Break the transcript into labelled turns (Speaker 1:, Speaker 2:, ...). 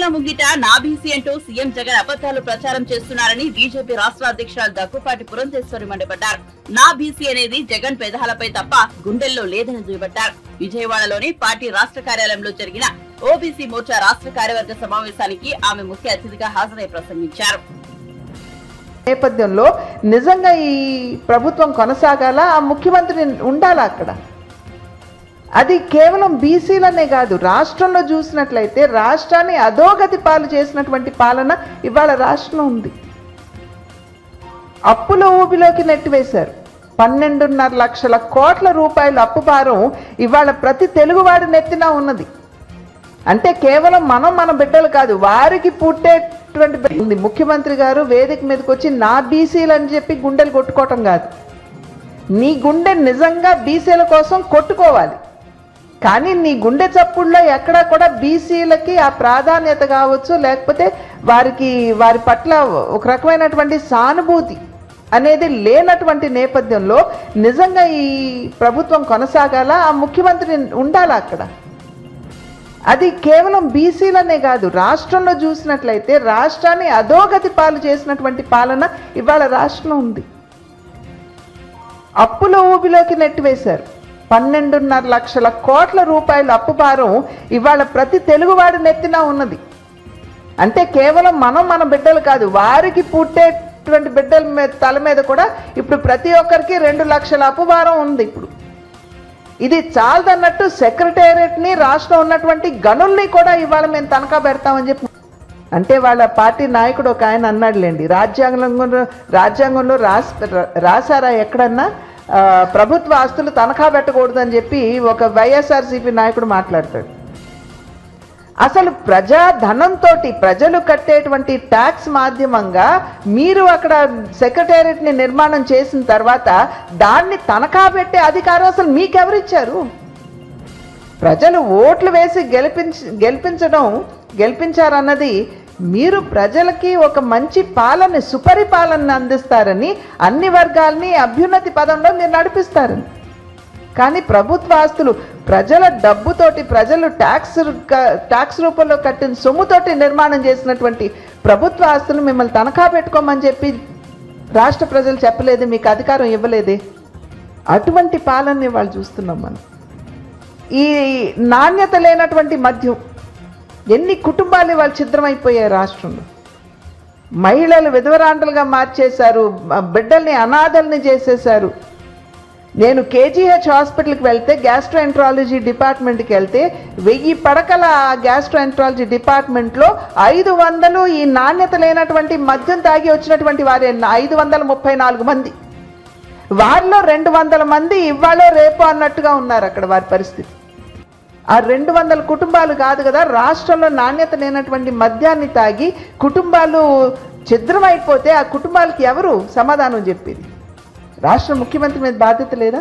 Speaker 1: ఎన్నికల ముంగిట నా బీసీ అంటూ సీఎం జగన్ అబద్ధాలు ప్రచారం చేస్తున్నారని బీజేపీ రాష్ట్ర అధ్యక్షురాలు దగ్గుపాటి పురంధేశ్వరి మండిపడ్డారు. నా బీసీ అనేది జగన్ పెదహాలపై తప్ప గుండెల్లో లేదని దుయ్యబట్టారు. విజయవాడలోని పార్టీ రాష్ట్ర కార్యాలయంలో జరిగిన ఓబీసీ మోర్చా రాష్ట్ర కార్యవర్గ సమావేశానికి ఆమె ముఖ్య అతిథిగా హాజరై ప్రసంగించారు.
Speaker 2: నేపథ్యంలో నిజంగా ఈ ప్రభుత్వం కొనసాగాల, ఆ ముఖ్యమంత్రి ఉండాలా అక్కడ. అది కేవలం బీసీలనే కాదు, రాష్ట్రంలో చూసినట్లయితే రాష్ట్రాన్ని అధోగతి పాలు చేసినటువంటి పాలన ఇవాళ రాష్ట్రంలో ఉంది. అప్పుల ఊబిలోకి నెట్టివేశారు. 12.5 లక్షల కోట్ల రూపాయల అప్పు భారం ఇవాళ ప్రతి తెలుగువాడి నెత్తిన ఉన్నది. అంటే కేవలం మన బిడ్డలు కాదు, వారికి పుట్టేటువంటి ముఖ్యమంత్రి గారు వేదిక మీదకి వచ్చి నా బీసీలు అని చెప్పి గుండెలు కొట్టుకోవటం కాదు. నీ గుండె నిజంగా బీసీల కోసం కొట్టుకోవాలి, కానీ నీ గుండె చప్పుడులో ఎక్కడా కూడా బీసీలకి ఆ ప్రాధాన్యత కావచ్చు, లేకపోతే వారి పట్ల ఒక రకమైనటువంటి సానుభూతి అనేది లేనటువంటి నేపథ్యంలో నిజంగా ఈ ప్రభుత్వం కొనసాగాల, ఆ ముఖ్యమంత్రి ఉండాలా అక్కడ. అది కేవలం బీసీలనే కాదు, రాష్ట్రంలో చూసినట్లయితే రాష్ట్రాన్ని అధోగతి పాలు చేసినటువంటి పాలన ఇవాళ రాష్ట్రంలో ఉంది. అప్పుల ఊబిలోకి నెట్టివేశారు. 12.5 లక్షల కోట్ల రూపాయల అప్పు భారం ఇవాళ ప్రతి తెలుగువాడి నెత్తిన ఉన్నది. అంటే కేవలం మన బిడ్డలు కాదు, వారికి పుట్టేటువంటి బిడ్డల తల మీద కూడా ఇప్పుడు ప్రతి ఒక్కరికి 2 లక్షల అప్పు భారం ఉంది. ఇప్పుడు ఇది చాలదన్నట్టు సెక్రటేరియట్ని, రాష్ట్రం ఉన్నటువంటి గనుల్ని కూడా ఇవాళ మేము తనఖా పెడతామని చెప్పి అంటే వాళ్ళ పార్టీ నాయకుడు ఒక ఆయన అన్నాడులేండి, రాజ్యాంగంలో రాశారా ఎక్కడన్నా ప్రభుత్వ ఆస్తులు తనఖా పెట్టకూడదని చెప్పి ఒక వైఎస్ఆర్సీపీ నాయకుడు మాట్లాడతాడు. అసలు ప్రజాధనంతో ప్రజలు కట్టేటువంటి ట్యాక్స్ మాధ్యమంగా మీరు అక్కడ సెక్రటేరియట్ని నిర్మాణం చేసిన తర్వాత దాన్ని తనఖా పెట్టే అధికారం అసలు మీకెవరిచ్చారు? ప్రజలు ఓట్లు వేసి గెలిపించారన్నది మీరు ప్రజలకి ఒక మంచి పాలన, సుపరిపాలన అందిస్తారని, అన్ని వర్గాల్ని అభ్యున్నతి పదంలో మీరు నడిపిస్తారని. కానీ ప్రభుత్వ ఆస్తులు ప్రజల డబ్బుతోటి, ప్రజలు ట్యాక్స్ రూపంలో కట్టిన సొమ్ముతోటి నిర్మాణం చేసినటువంటి ప్రభుత్వ ఆస్తులు మిమ్మల్ని తనఖా పెట్టుకోమని చెప్పి రాష్ట్ర ప్రజలు చెప్పలేదు, మీకు అధికారం ఇవ్వలేదే. అటువంటి పాలనని వాళ్ళు చూస్తున్నాం మనం. ఈ నాణ్యత లేనటువంటి మద్యం, ఎన్ని కుటుంబాలు వాళ్ళు ఛిద్రమైపోయాయి రాష్ట్రంలో. మహిళలు విధవరాంటలుగా మార్చేశారు, బిడ్డల్ని అనాథల్ని చేసేశారు. నేను కేజీహెచ్ హాస్పిటల్కి వెళ్తే, గ్యాస్ట్రోఎంట్రాలజీ డిపార్ట్మెంట్కి వెళ్తే 1000 పడకల గ్యాస్ట్రోఎంట్రాలజీ డిపార్ట్మెంట్లో 500 ఈ నాణ్యత లేనటువంటి మద్యం తాగి వచ్చినటువంటి వారే 534 మంది. వారిలో 200 మంది ఇవాళ రేపు అన్నట్టుగా ఉన్నారు అక్కడ వారి పరిస్థితి. ఆ 200 కుటుంబాలు కాదు కదా, రాష్ట్రంలో నాణ్యత లేనటువంటి మద్యాన్ని తాగి కుటుంబాలు ఛిద్రమైపోతే ఆ కుటుంబాలకి ఎవరు సమాధానం చెప్పేది? రాష్ట్ర ముఖ్యమంత్రి మీద బాధ్యత లేదా?